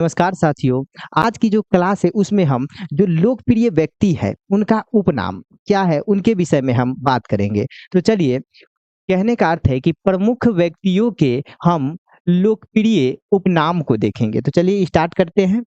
नमस्कार साथियों। आज की जो क्लास है उसमें हम जो लोकप्रिय व्यक्ति है उनका उपनाम क्या है उनके विषय में हम बात करेंगे। तो चलिए, कहने का अर्थ है कि प्रमुख व्यक्तियों के हम लोकप्रिय उपनाम को देखेंगे। तो चलिए स्टार्ट करते हैं।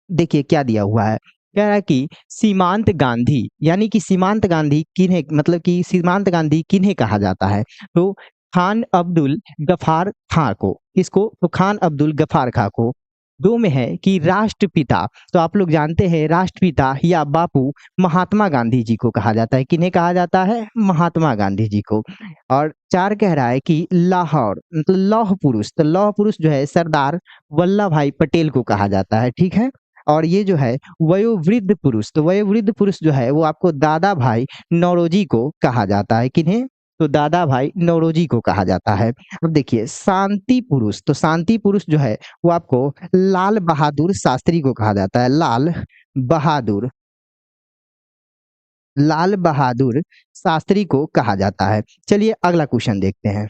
देखिए क्या दिया हुआ है। कह रहा है कि सीमांत गांधी, यानी कि सीमांत गांधी किन्हें, मतलब कि सीमांत गांधी किन्हें कहा जाता है। तो खान अब्दुल गफार खां को। किसको? तो खान अब्दुल गफार खां को। दो में है कि राष्ट्रपिता। तो आप लोग जानते हैं राष्ट्रपिता या बापू महात्मा गांधी जी को कहा जाता है। किन्हें कहा जाता है? महात्मा गांधी जी को। और चार कह रहा है कि लाहौर, मतलब लौह पुरुष। तो लौह पुरुष जो है सरदार वल्लभ भाई पटेल को कहा जाता है। ठीक है। और ये जो है वयोवृद्ध पुरुष, तो वयोवृद्ध पुरुष जो है वो आपको दादा भाई नौरोजी को कहा जाता है। किन्हें? तो दादा भाई नौरोजी को कहा जाता है। अब देखिए शांति पुरुष, तो शांति पुरुष जो है वो आपको लाल बहादुर शास्त्री को कहा जाता है। बहादुर लाल बहादुर शास्त्री को कहा जाता है। चलिए अगला क्वेश्चन देखते हैं।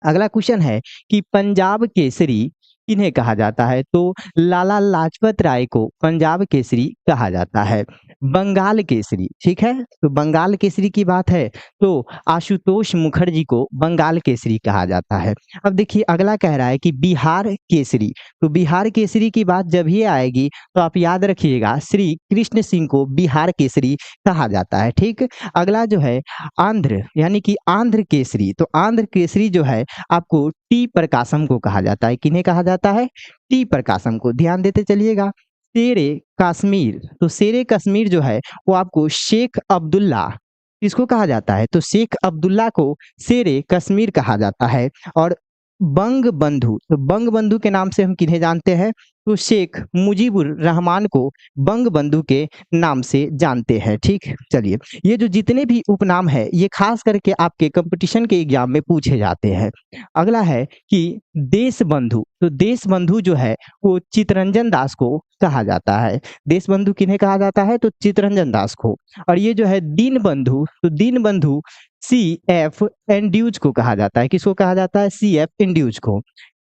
अगला क्वेश्चन है कि पंजाब केसरी किन्हें कहा जाता है। तो लाला लाजपत राय को पंजाब केसरी कहा जाता है। बंगाल केसरी, ठीक है, तो बंगाल केसरी की बात है तो आशुतोष मुखर्जी को बंगाल केसरी कहा जाता है। अब देखिए अगला कह रहा है कि बिहार केसरी। तो बिहार केसरी की बात जब ही आएगी तो आप याद रखिएगा श्री कृष्ण सिंह को बिहार केसरी कहा जाता है। ठीक। अगला जो है आंध्र, यानी कि आंध्र केसरी। तो आंध्र केसरी जो है आपको टी प्रकाशम को कहा जाता है। किन्हें कहा जाता है? टी प्रकाशम को। ध्यान देते चलिएगा। शेरे कश्मीर, तो शेरे कश्मीर जो है वो आपको शेख अब्दुल्ला, किसको कहा जाता है? तो शेख अब्दुल्ला को शेरे कश्मीर कहा जाता है। और बंग बंधु, तो बंग बंधु के नाम से हम किन्हें जानते हैं? तो शेख मुजीबुर रहमान को बंग बंधु के नाम से जानते हैं। ठीक। चलिए, ये जो जितने भी उपनाम है ये खास करके आपके कंपटीशन के एग्जाम में पूछे जाते हैं। अगला है कि देश बंधु। तो देश बंधु जो है वो चितरंजन दास को कहा जाता है। देश बंधु किन्हें कहा जाता है? तो चितरंजन दास को। और ये जो है दीन बंधु, तो दीन बंधु सी एफ एंड्यूज को कहा जाता है। किसको कहा जाता है? सी एफ एंड्यूज को।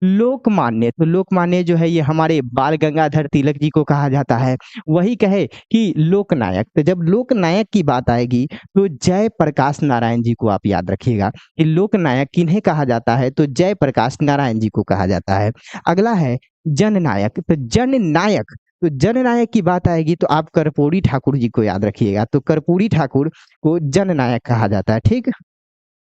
लोकमान्य, तो लोकमान्य जो है ये हमारे बाल गंगाधर तिलक जी को कहा जाता है। वही कहे कि लोकनायक, तो जब लोकनायक की बात आएगी तो जय प्रकाश नारायण जी को आप याद रखिएगा कि लोकनायक किन्हें कहा जाता है। तो जय प्रकाश नारायण जी को कहा जाता है। अगला है जननायक। तो जननायक, तो जननायक की बात आएगी तो आप कर्पूरी ठाकुर जी को याद रखिएगा। तो कर्पूरी ठाकुर को जननायक कहा जाता है। ठीक।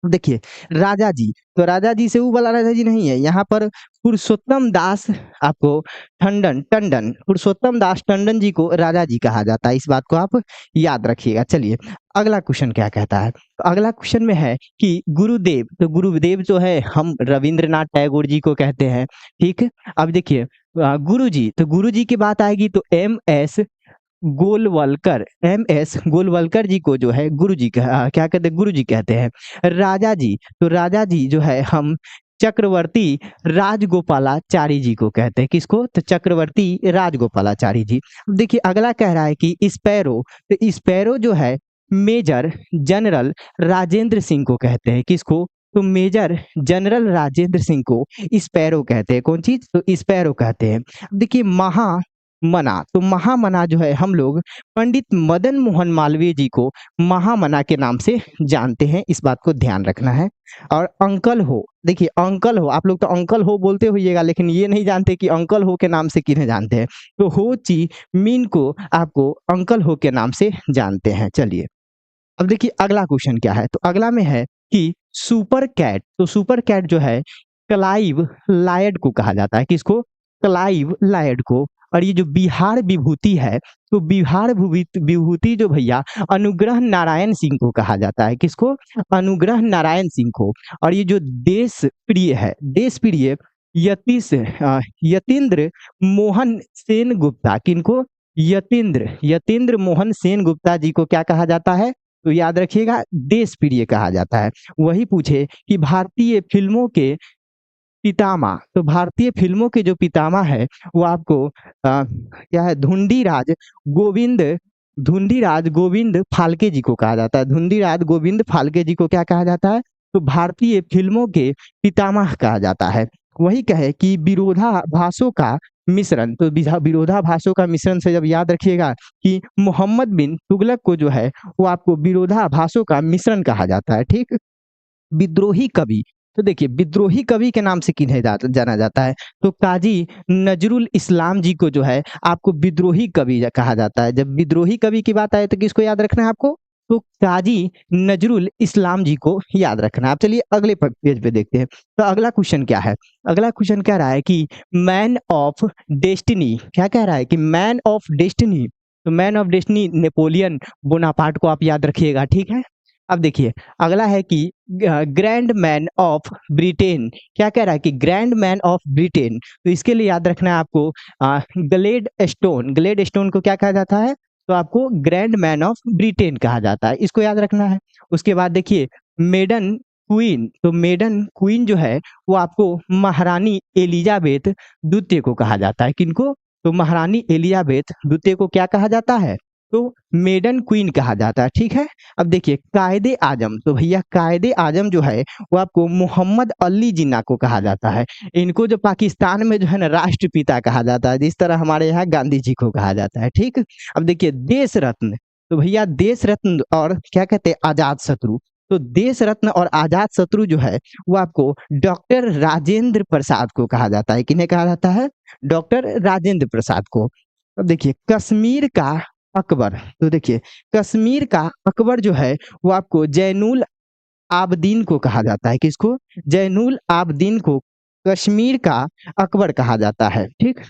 देखिए राजा जी, तो राजा जी से वो वाला राजा जी नहीं है, यहाँ पर पुरुषोत्तम दास आपको पुरुषोत्तम दास टंडन जी को राजा जी कहा जाता है। इस बात को आप याद रखिएगा। चलिए अगला क्वेश्चन क्या कहता है। तो अगला क्वेश्चन में है कि गुरुदेव। तो गुरुदेव जो है हम रविंद्रनाथ टैगोर जी को कहते हैं। ठीक। अब देखिए गुरु जी, तो गुरु जी की बात आएगी तो एम एस गोलवलकर जी को जो है गुरु जी क्या कहते हैं? गुरु जी कहते हैं। राजा जी, तो राजा जी जो है हम चक्रवर्ती राजगोपालाचारी जी को कहते हैं। किसको? तो चक्रवर्ती राजगोपालाचारी जी। देखिए अगला कह रहा है कि स्पैरो। तो स्पैरो जो है मेजर जनरल राजेंद्र सिंह को कहते हैं। किसको? तो मेजर जनरल राजेंद्र सिंह को स्पैरो कहते हैं। कौन चीज? तो स्पैरो कहते हैं। देखिए महामना, तो महामना जो है हम लोग पंडित मदन मोहन मालवीय जी को महामना के नाम से जानते हैं। इस बात को ध्यान रखना है। और अंकल हो, देखिए अंकल हो, आप लोग तो अंकल हो बोलते होइएगा लेकिन ये नहीं जानते कि अंकल हो के नाम से किन्हें जानते हैं। तो हो ची मीन को आपको अंकल हो के नाम से जानते हैं। चलिए अब देखिए अगला क्वेश्चन क्या है। तो अगला में है कि सुपर कैट। तो सुपर कैट जो है क्लाइव लायड को कहा जाता है। किसको? क्लाइव लायड को। और ये जो बिहार विभूति है, तो बिहार विभूति जो भैया अनुग्रह नारायण सिंह को कहा जाता है। किसको? अनुग्रह नारायण सिंह को। और ये जो देश प्रिय है, देश प्रिय यतीन्द्र मोहन सेन गुप्ता, किनको? यतीन्द्र मोहन सेन गुप्ता जी को क्या कहा जाता है? तो याद रखिएगा देश प्रिय कहा जाता है। वही पूछे कि भारतीय फिल्मों के पितामह, तो भारतीय फिल्मों के जो पितामह है वो आपको क्या है? धुंडीराज गोविंद फाल्के जी को कहा जाता है। धुंडीराज गोविंद फाल्के जी को क्या कहा जाता है? तो भारतीय फिल्मों के पितामह कहा जाता है। वही कहे कि विरोधाभासों का मिश्रण, तो विरोधाभासों का मिश्रण से जब याद रखिएगा कि मोहम्मद बिन तुगलक को जो है वो आपको विरोधाभासों का मिश्रण कहा जाता है, ठीक? विद्रोही कवि, तो देखिए विद्रोही कवि के नाम से किन्हें जाना जाता है? तो काजी नजरुल इस्लाम जी को जो है आपको विद्रोही कवि कहा जाता है। जब विद्रोही कवि की बात आए तो किसको याद रखना है आपको? तो काजी नजरुल इस्लाम जी को याद रखना है। अब चलिए अगले पेज पे देखते हैं। तो अगला क्वेश्चन क्या है? अगला क्वेश्चन कह रहा है कि मैन ऑफ डेस्टिनी, क्या कह रहा है कि मैन ऑफ डेस्टिनी, तो man of destiny Napoleon Bonaparte को आप याद रखिएगा, ठीक है? अब देखिए अगला है कि ग्रैंड मैन ऑफ ब्रिटेन, क्या कह रहा है कि ग्रैंड मैन ऑफ ब्रिटेन, तो इसके लिए याद रखना है आपको ग्लेड स्टोन, ग्लेड स्टोन को क्या कहा जाता है? तो आपको ग्रैंड मैन ऑफ ब्रिटेन कहा जाता है, इसको याद रखना है। उसके बाद देखिए मेडन क्वीन, तो मेडन क्वीन जो है वो आपको महारानी एलिजाबेथ द्वितीय को कहा जाता है। किनको? तो महारानी एलिजाबेथ द्वितीय को क्या कहा जाता है? तो मेडन क्वीन कहा जाता है, ठीक है? अब देखिए कायदे आजम, तो भैया कायदे आजम जो है वो आपको मोहम्मद अली जिन्ना को कहा जाता है। इनको जो पाकिस्तान में जो है ना राष्ट्रपिता कहा जाता है, जिस तरह हमारे यहाँ गांधी जी को कहा जाता है, ठीक? अब देखिए देश रत्न, तो भैया देश रत्न और क्या कहते हैं आजाद शत्रु, तो देश रत्न और आजाद शत्रु जो है वो आपको डॉक्टर राजेंद्र प्रसाद को कहा जाता है। किन्हें कहा जाता है? डॉक्टर राजेंद्र प्रसाद को। अब देखिए कश्मीर का अकबर, तो देखिए कश्मीर का अकबर जो है वो आपको जैनुल आबदीन को कहा जाता है। किसको? जैनुल आबदीन को कश्मीर का अकबर कहा जाता है, ठीक?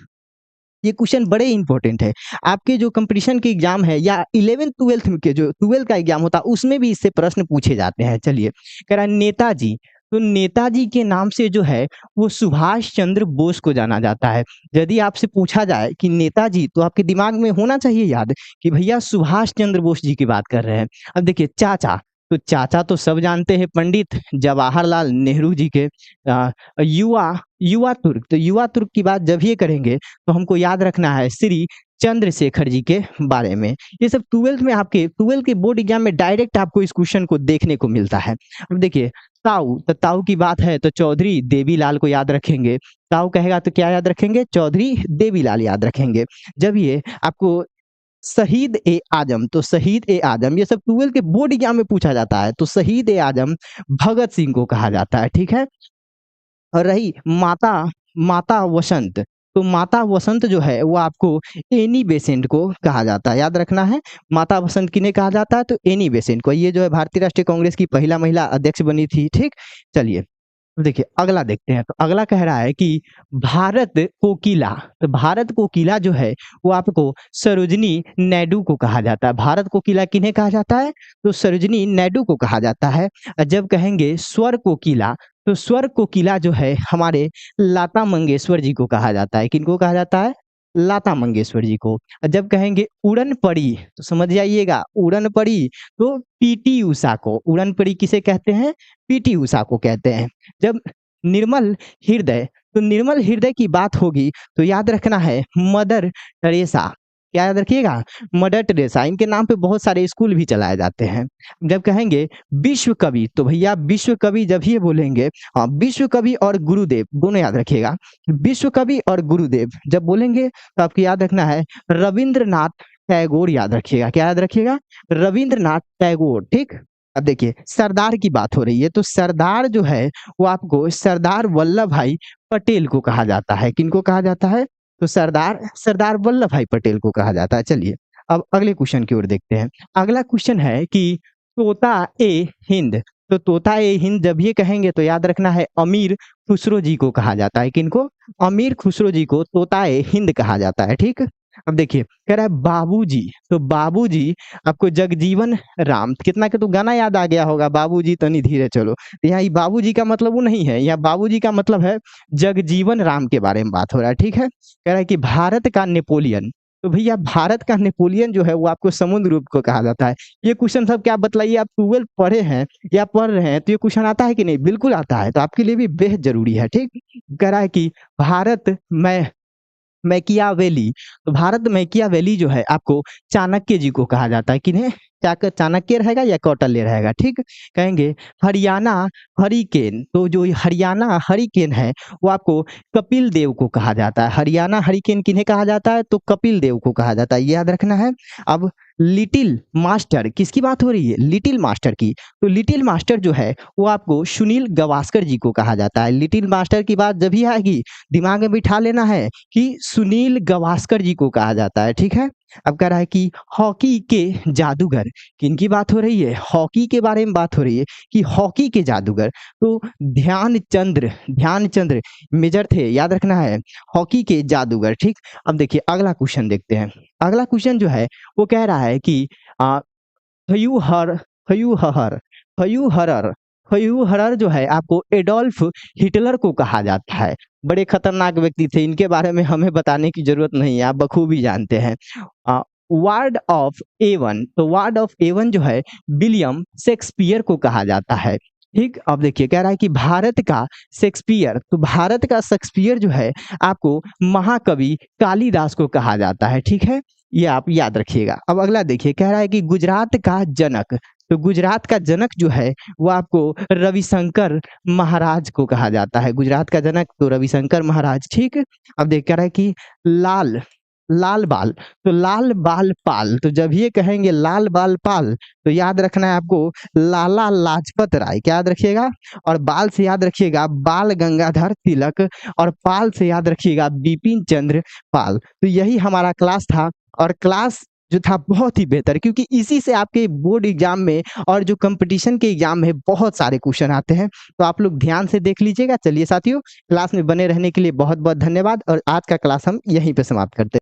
ये क्वेश्चन बड़े इंपॉर्टेंट है। आपके जो कंपटीशन के एग्जाम है या 11th-12th में के जो 12th का एग्जाम होता है उसमें भी इससे प्रश्न पूछे जाते हैं। चलिए कह रहा है नेताजी, तो नेताजी के नाम से जो है वो सुभाष चंद्र बोस को जाना जाता है। यदि आपसे पूछा जाए कि नेताजी, तो आपके दिमाग में होना चाहिए याद कि भैया सुभाष चंद्र बोस जी की बात कर रहे हैं। अब देखिए चाचा, तो चाचा तो सब जानते हैं पंडित जवाहरलाल नेहरू जी के। युवा युवा तुर्क, तो युवा तुर्क की बात जब ये करेंगे तो हमको याद रखना है श्री चंद्रशेखर जी के बारे में। ये सब 12th में आपके 12th के बोर्ड एग्जाम में डायरेक्ट आपको इस क्वेश्चन को देखने को मिलता है। अब देखिए ताऊ, तो ताऊ की बात है तो चौधरी देवीलाल को याद रखेंगे। ताऊ कहेगा तो क्या याद रखेंगे? चौधरी देवीलाल याद रखेंगे। जब ये आपको शहीद ए आजम, तो शहीद ए आजम ये सब 12th के बोर्ड एग्जाम में पूछा जाता है, तो शहीद ए आजम भगत सिंह को कहा जाता है, ठीक है? और रही माता, माता वसंत, तो माता वसंत जो है वो आपको एनी बेसेंट को कहा जाता है, याद रखना है। माता वसंत किन्हें कहा जाता है? तो एनी बेसेंट को। ये जो है भारतीय राष्ट्रीय कांग्रेस की पहला महिला अध्यक्ष बनी थी, ठीक? चलिए देखिए अगला देखते हैं। तो अगला कह रहा है कि भारत कोकिला, तो भारत कोकिला जो है वो आपको सरोजिनी नायडू को कहा जाता है। भारत कोकिला किन्हें कहा जाता है? तो सरोजिनी नायडू को कहा जाता है। जब कहेंगे स्वर कोकिला, तो स्वर कोकिला जो है हमारे लता मंगेशकर जी को कहा जाता है। किनको कहा जाता है? लता मंगेशकर जी को। जब कहेंगे उड़न पड़ी, तो समझ जाइएगा उड़न पड़ी, तो पीटी उषा को। उड़न पड़ी किसे कहते हैं? पीटी उषा को कहते हैं। जब निर्मल हृदय, तो निर्मल हृदय की बात होगी तो याद रखना है मदर टेरेसा। क्या याद रखिएगा? Mother Teresa. इनके नाम पे बहुत सारे स्कूल भी चलाए जाते हैं। जब कहेंगे विश्व कवि, तो भैया विश्व कवि जब ये बोलेंगे, हाँ विश्व कवि और गुरुदेव दोनों याद रखिएगा। विश्व कवि और गुरुदेव जब बोलेंगे तो आपको याद रखना है रविंद्रनाथ टैगोर याद रखिएगा। क्या याद रखिएगा? रविंद्रनाथ टैगोर, ठीक? अब देखिए सरदार की बात हो रही है, तो सरदार जो है वो आपको सरदार वल्लभ भाई पटेल को कहा जाता है। किनको कहा जाता है? तो सरदार सरदार वल्लभ भाई पटेल को कहा जाता है। चलिए अब अगले क्वेश्चन की ओर देखते हैं। अगला क्वेश्चन है कि तोता ए हिंद, तो तोता ए हिंद जब ये कहेंगे तो याद रखना है अमीर खुसरो जी को कहा जाता है। किनको? अमीर खुसरो जी को तोता ए हिंद कहा जाता है, ठीक? अब देखिए कह रहा है बाबूजी, तो बाबूजी आपको जगजीवन राम, कितना के तो गाना याद आ गया होगा, बाबूजी तनी धीरे चलो। तो यहाँ ये बाबूजी का मतलब वो नहीं है, यहाँ बाबूजी का मतलब है जगजीवन राम के बारे में बात हो रहा है, ठीक है? कह रहा है कि भारत का नेपोलियन, तो भैया भारत का नेपोलियन जो है वो आपको समुद्रगुप्त को कहा जाता है। ये क्वेश्चन सब क्या बतलाइए, आप 12 पढ़े हैं या पढ़ रहे हैं तो ये क्वेश्चन आता है कि नहीं? बिल्कुल आता है, तो आपके लिए भी बेहद जरूरी है, ठीक? कह रहा है कि भारत मैं मैकियावेली। तो भारत मैकियावेली जो है आपको चाणक्य जी को कहा जाता है। किन्हें? चाणक्य रहेगा या कौटिल्य रहेगा? ठीक। कहेंगे हरियाणा हरिकेन, तो जो ये हरियाणा हरिकेन है वो आपको कपिल देव को कहा जाता है। हरियाणा हरिकेन किन्हें कहा जाता है? तो कपिल देव को कहा जाता है, ये याद रखना है। अब लिटिल मास्टर किसकी बात हो रही है? लिटिल मास्टर की। तो लिटिल मास्टर जो है वो आपको सुनील गावस्कर जी को कहा जाता है। लिटिल मास्टर की बात जब ही आएगी दिमाग में बिठा लेना है कि सुनील गावस्कर जी को कहा जाता है, ठीक है। अब कह रहा है कि हॉकी के जादूगर, किनकी बात हो रही है? हॉकी के बारे में बात हो रही है कि हॉकी के जादूगर तो ध्यानचंद्र मेजर थे, याद रखना है, हॉकी के जादूगर, ठीक। अब देखिए अगला क्वेश्चन देखते हैं। अगला क्वेश्चन जो है वो कह रहा है कि अ, ह्यूहर ह्यूहर ह्यूहरर ह्यूहरर जो है आपको एडोल्फ हिटलर को कहा जाता है। बड़े खतरनाक व्यक्ति थे, इनके बारे में हमें बताने की जरूरत नहीं है, आप बखूबी जानते हैं। अ, वार्ड ऑफ एवन, तो वार्ड ऑफ एवन जो है विलियम शेक्सपियर को कहा जाता है। ठीक। अब देखिए कह रहा है कि भारत का शेक्सपियर, तो भारत का शेक्सपियर जो है आपको महाकवि कालिदास को कहा जाता है, ठीक है। ये आप याद रखिएगा। अब अगला देखिए कह रहा है कि गुजरात का जनक, तो गुजरात का जनक जो है वो आपको रविशंकर महाराज को कहा जाता है। गुजरात का जनक तो रविशंकर महाराज, ठीक। अब देख कह रहा है कि लाल लाल बाल, तो लाल बाल पाल, तो जब ये कहेंगे लाल बाल पाल तो याद रखना है आपको लाला लाजपत राय, क्या याद रखिएगा। और बाल से याद रखिएगा बाल गंगाधर तिलक, और पाल से याद रखिएगा बिपिन चंद्र पाल। तो यही हमारा क्लास था, और क्लास जो था बहुत ही बेहतर, क्योंकि इसी से आपके बोर्ड एग्जाम में और जो कंपटीशन के एग्जाम में बहुत सारे क्वेश्चन आते हैं। तो आप लोग ध्यान से देख लीजिएगा। चलिए साथियों, क्लास में बने रहने के लिए बहुत बहुत धन्यवाद, और आज का क्लास हम यहीं पे समाप्त करते हैं।